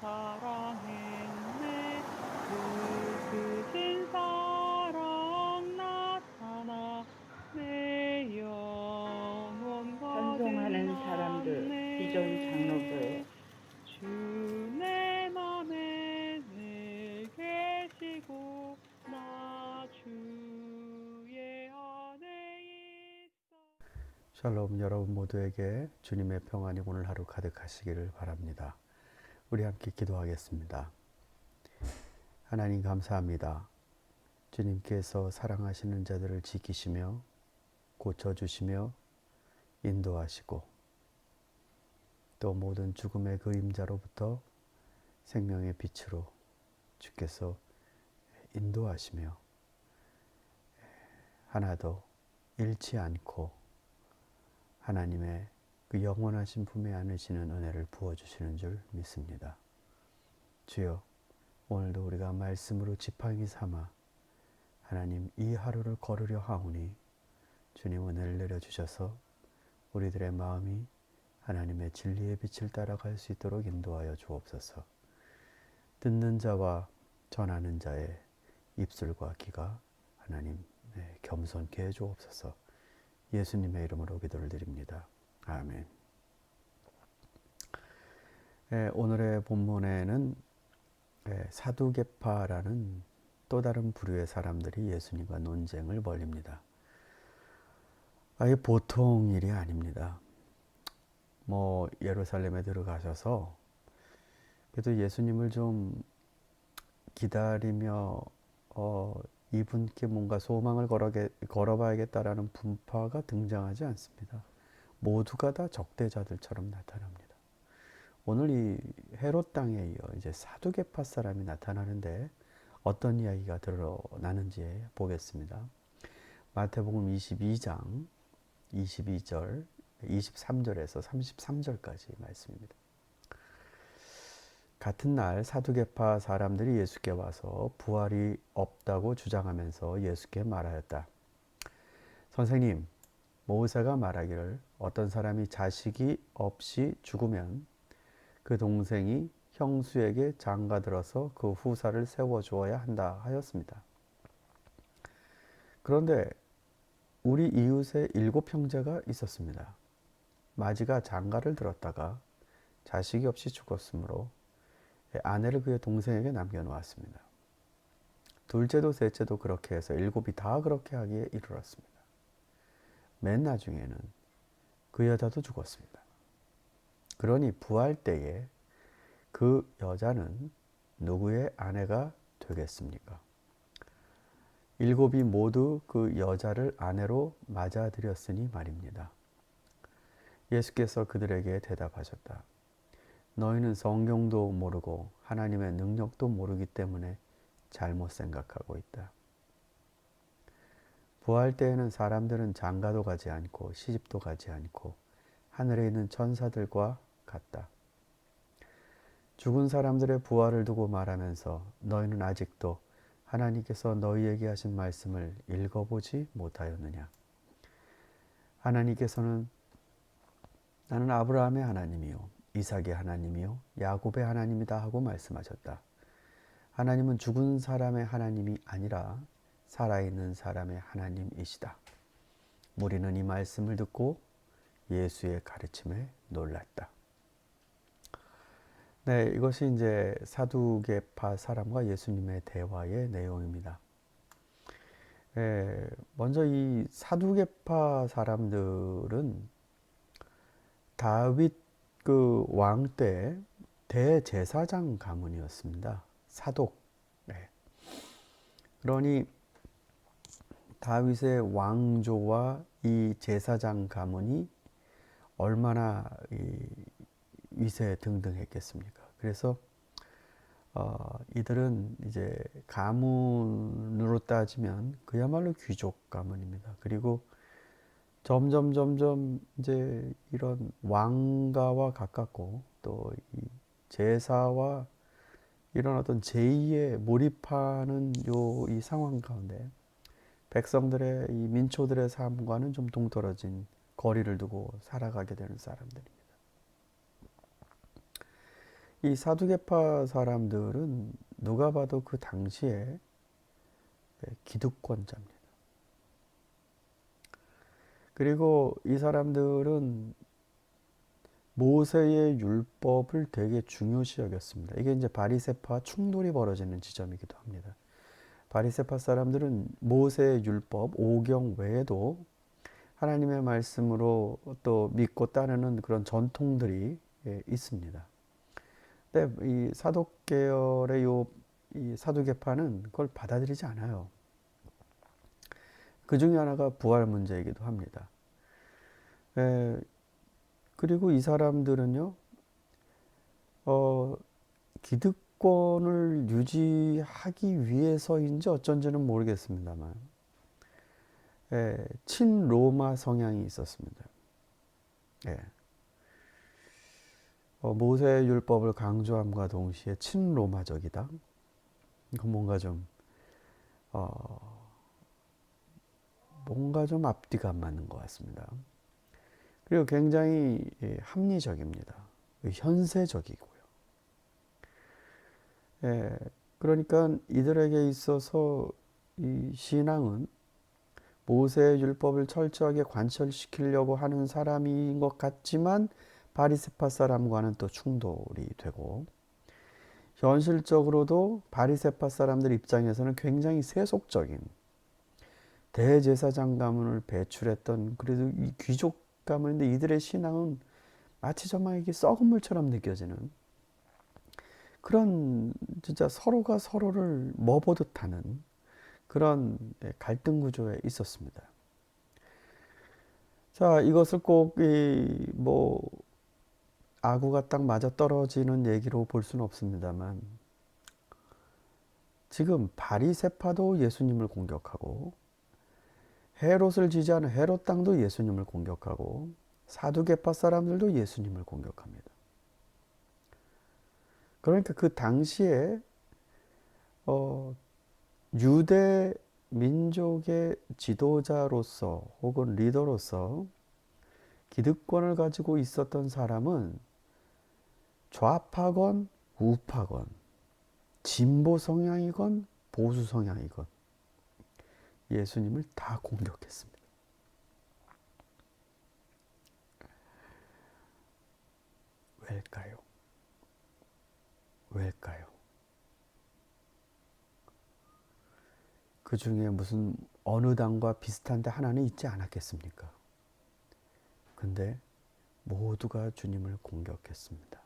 사랑했네. 그 크신 사랑 나타나 내 영혼과 찬송하는 사람들 기존 장로교회 드러났네. 주 내 맘에 늘 계시고 나 주의 안에 있어. 샬롬. 여러분 모두에게 주님의 평안이 오늘 하루 가득하시기를 바랍니다. 우리 함께 기도하겠습니다. 하나님 감사합니다. 주님께서 사랑하시는 자들을 지키시며 고쳐주시며 인도하시고 또 모든 죽음의 그림자로부터 생명의 빛으로 주께서 인도하시며 하나도 잃지 않고 하나님의 그 영원하신 품에 안으시는 은혜를 부어주시는 줄 믿습니다. 주여, 오늘도 우리가 말씀으로 지팡이 삼아 하나님 이 하루를 걸으려 하오니 주님 은혜를 내려주셔서 우리들의 마음이 하나님의 진리의 빛을 따라갈 수 있도록 인도하여 주옵소서. 듣는 자와 전하는 자의 입술과 귀가 하나님 겸손케 해 주옵소서. 예수님의 이름으로 기도를 드립니다. 아멘. 오늘의 본문에는 사두개파라는 또 다른 부류의 사람들이 예수님과 논쟁을 벌입니다. 아예 보통 일이 아닙니다. 예루살렘에 들어가셔서 그래도 예수님을 좀 기다리며 이분께 뭔가 소망을 걸어봐야겠다라는 분파가 등장하지 않습니다. 모두가 다 적대자들처럼 나타납니다. 오늘 이 헤롯 땅에 이어 이제 사두개파 사람이 나타나는데 어떤 이야기가 드러나는지 보겠습니다. 마태복음 22장 22절 23절에서 33절까지 말씀입니다. 같은 날 사두개파 사람들이 예수께 와서 부활이 없다고 주장하면서 예수께 말하였다. 선생님, 모세가 말하기를 어떤 사람이 자식이 없이 죽으면 그 동생이 형수에게 장가들어서 그 후사를 세워주어야 한다 하였습니다. 그런데 우리 이웃에 7 형제가 있었습니다. 마지가 장가를 들었다가 자식이 없이 죽었으므로 아내를 그의 동생에게 남겨놓았습니다. 둘째도 셋째도 그렇게 해서 7이 다 그렇게 하기에 이르렀습니다. 맨 나중에는 그 여자도 죽었습니다. 그러니 부활 때에 그 여자는 누구의 아내가 되겠습니까? 7이 모두 그 여자를 아내로 맞아들였으니 말입니다. 예수께서 그들에게 대답하셨다. 너희는 성경도 모르고 하나님의 능력도 모르기 때문에 잘못 생각하고 있다. 부활 때에는 사람들은 장가도 가지 않고 시집도 가지 않고 하늘에 있는 천사들과 같다. 죽은 사람들의 부활을 두고 말하면서 너희는 아직도 하나님께서 너희에게 하신 말씀을 읽어보지 못하였느냐? 하나님께서는 나는 아브라함의 하나님이요 이삭의 하나님이요 야곱의 하나님이다 하고 말씀하셨다. 하나님은 죽은 사람의 하나님이 아니라 살아있는 사람의 하나님이시다. 무리는 이 말씀을 듣고 예수의 가르침에 놀랐다. 네, 이것이 이제 사두개파 사람과 예수님의 대화의 내용입니다. 먼저 이 사두개파 사람들은 다윗 그 왕 때 대제사장 가문이었습니다. 사독. 네. 그러니 다윗의 왕조와 이 제사장 가문이 얼마나 위세등등했겠습니까? 그래서 이들은 이제 가문으로 따지면 그야말로 귀족 가문입니다. 그리고 점점 이제 이런 왕가와 가깝고 또 이 제사와 이런 어떤 제의에 몰입하는 이 상황 가운데 백성들의 이 민초들의 삶과는 좀 동떨어진 거리를 두고 살아가게 되는 사람들입니다. 이 사두개파 사람들은 누가 봐도 그 당시에 기득권자입니다. 그리고 이 사람들은 모세의 율법을 되게 중요시 여겼습니다. 이게 이제 바리새파와 충돌이 벌어지는 지점이기도 합니다. 바리새파 사람들은 모세의 율법, 오경 외에도 하나님의 말씀으로 또 믿고 따르는 그런 전통들이 있습니다. 근데 이 사독 계열의 이 사두개파는 그걸 받아들이지 않아요. 그 중에 하나가 부활 문제이기도 합니다. 그리고 이 사람들은요, 기득권을 유지하기 위해서인지 어쩐지는 모르겠습니다만, 친로마 성향이 있었습니다. 모세의 율법을 강조함과 동시에 친로마적이다. 이건 뭔가 좀 앞뒤가 안 맞는 것 같습니다. 그리고 굉장히 합리적입니다. 현세적이고요. 그러니까 이들에게 있어서 이 신앙은 모세의 율법을 철저하게 관철시키려고 하는 사람인 것 같지만 바리새파 사람과는 또 충돌이 되고, 현실적으로도 바리새파 사람들 입장에서는 굉장히 세속적인 대제사장 가문을 배출했던, 그래도 이 귀족 가문인데 이들의 신앙은 마치 정말 썩은 물처럼 느껴지는 그런, 진짜 서로가 서로를 머보듯 하는 그런 갈등 구조에 있었습니다. 자, 이것을 꼭 아구가 딱 맞아 떨어지는 얘기로 볼 수는 없습니다만, 지금 바리새파도 예수님을 공격하고 헤롯을 지지하는 헤롯 당도 예수님을 공격하고 사두개파 사람들도 예수님을 공격합니다. 그러니까 그 당시에 유대 민족의 지도자로서 혹은 리더로서 기득권을 가지고 있었던 사람은 좌파건 우파건 진보 성향이건 보수 성향이건 예수님을 다 공격했습니다. 왜일까요? 왜일까요? 그 중에 무슨 어느 당과 비슷한데 하나는 있지 않았겠습니까? 근데 모두가 주님을 공격했습니다.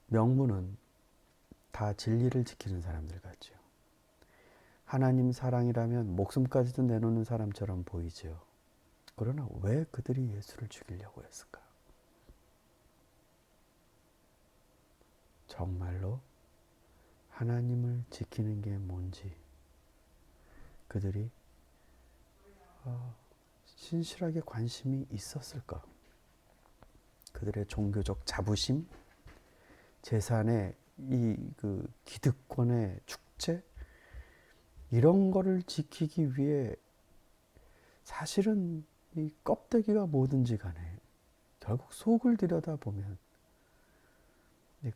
명분은 다 진리를 지키는 사람들 같죠. 하나님 사랑이라면 목숨까지도 내놓는 사람처럼 보이죠. 그러나 왜 그들이 예수를 죽이려고 했을까? 정말로 하나님을 지키는 게 뭔지 그들이 신실하게 관심이 있었을까? 그들의 종교적 자부심, 재산의 그 기득권의 축제, 이런 거를 지키기 위해 사실은 이 껍데기가 뭐든지 간에 결국 속을 들여다보면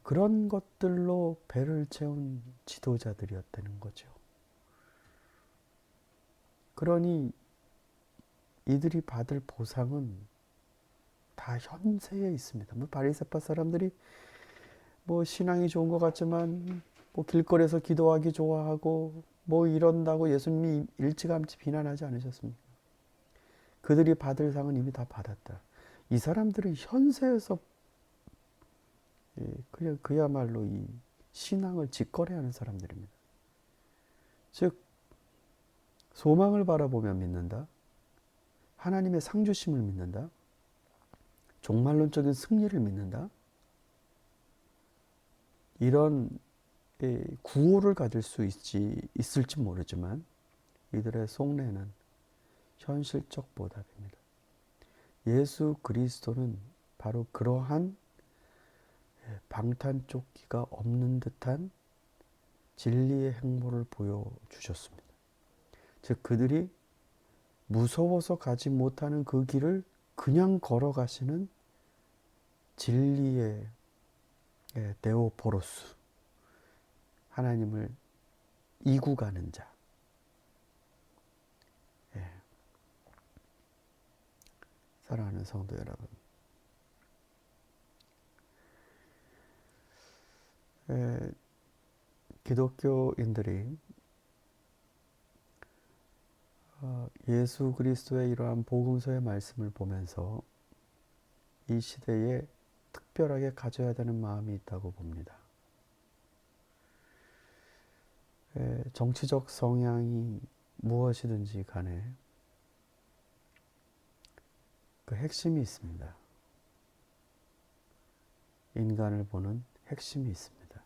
그런 것들로 배를 채운 지도자들이었다는 거죠. 그러니 이들이 받을 보상은 다 현세에 있습니다. 바리새파 사람들이 신앙이 좋은 것 같지만 길거리에서 기도하기 좋아하고 이런다고 예수님이 일찌감치 비난하지 않으셨습니까? 그들이 받을 상은 이미 다 받았다. 이 사람들은 현세에서 그야말로 이 신앙을 직거래하는 사람들입니다. 즉 소망을 바라보며 믿는다. 하나님의 상주심을 믿는다. 종말론적인 승리를 믿는다. 이런 구호를 가질 수 있을지 모르지만 이들의 속내는 현실적 보답입니다. 예수 그리스도는 바로 그러한 방탄조끼가 없는 듯한 진리의 행보를 보여주셨습니다. 즉 그들이 무서워서 가지 못하는 그 길을 그냥 걸어가시는 진리의 데오포로스, 하나님을 이구가는 자. 사랑하는 성도 여러분, 기독교인들이 예수 그리스도의 이러한 복음서의 말씀을 보면서 이 시대에 특별하게 가져야 되는 마음이 있다고 봅니다. 정치적 성향이 무엇이든지 간에 그 핵심이 있습니다. 인간을 보는 핵심이 있습니다.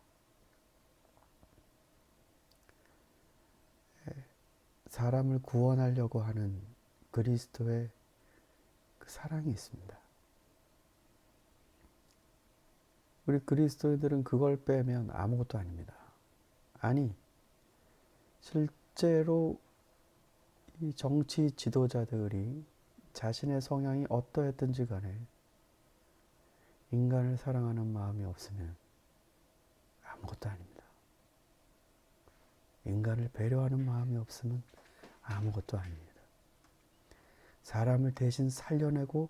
사람을 구원하려고 하는 그리스도의 그 사랑이 있습니다. 우리 그리스도인들은 그걸 빼면 아무것도 아닙니다. 아니, 실제로 이 정치 지도자들이 자신의 성향이 어떠했든지 간에 인간을 사랑하는 마음이 없으면 아무것도 아닙니다. 인간을 배려하는 마음이 없으면 아무것도 아닙니다. 사람을 대신 살려내고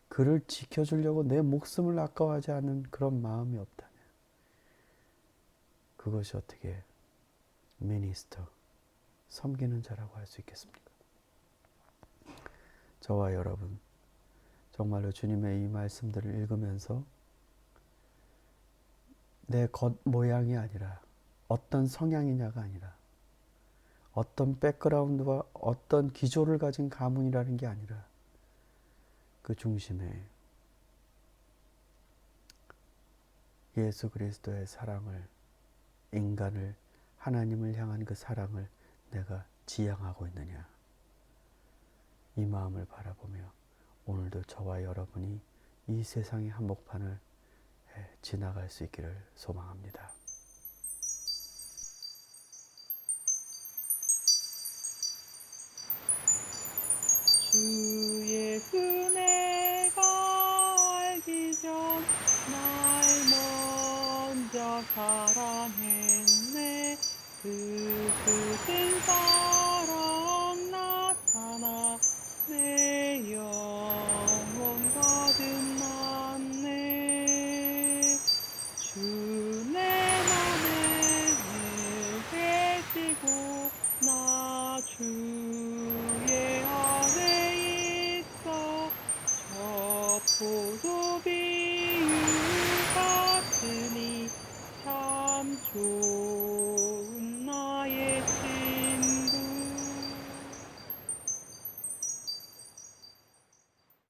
그를 지켜주려고 내 목숨을 아까워하지 않는 그런 마음이 없다면 그것이 어떻게 미니스터, 섬기는 자라고 할 수 있겠습니까? 저와 여러분, 정말로 주님의 이 말씀들을 읽으면서 내 겉모양이 아니라, 어떤 성향이냐가 아니라, 어떤 백그라운드와 어떤 기조를 가진 가문이라는 게 아니라 그 중심에 예수 그리스도의 사랑을, 인간을, 하나님을 향한 그 사랑을 내가 지향하고 있느냐, 이 마음을 바라보며 오늘도 저와 여러분이 이 세상의 한복판을 지나갈 수 있기를 소망합니다. 주 예수 내가 알기 전 날 먼저 사랑했네. 그 크신 사랑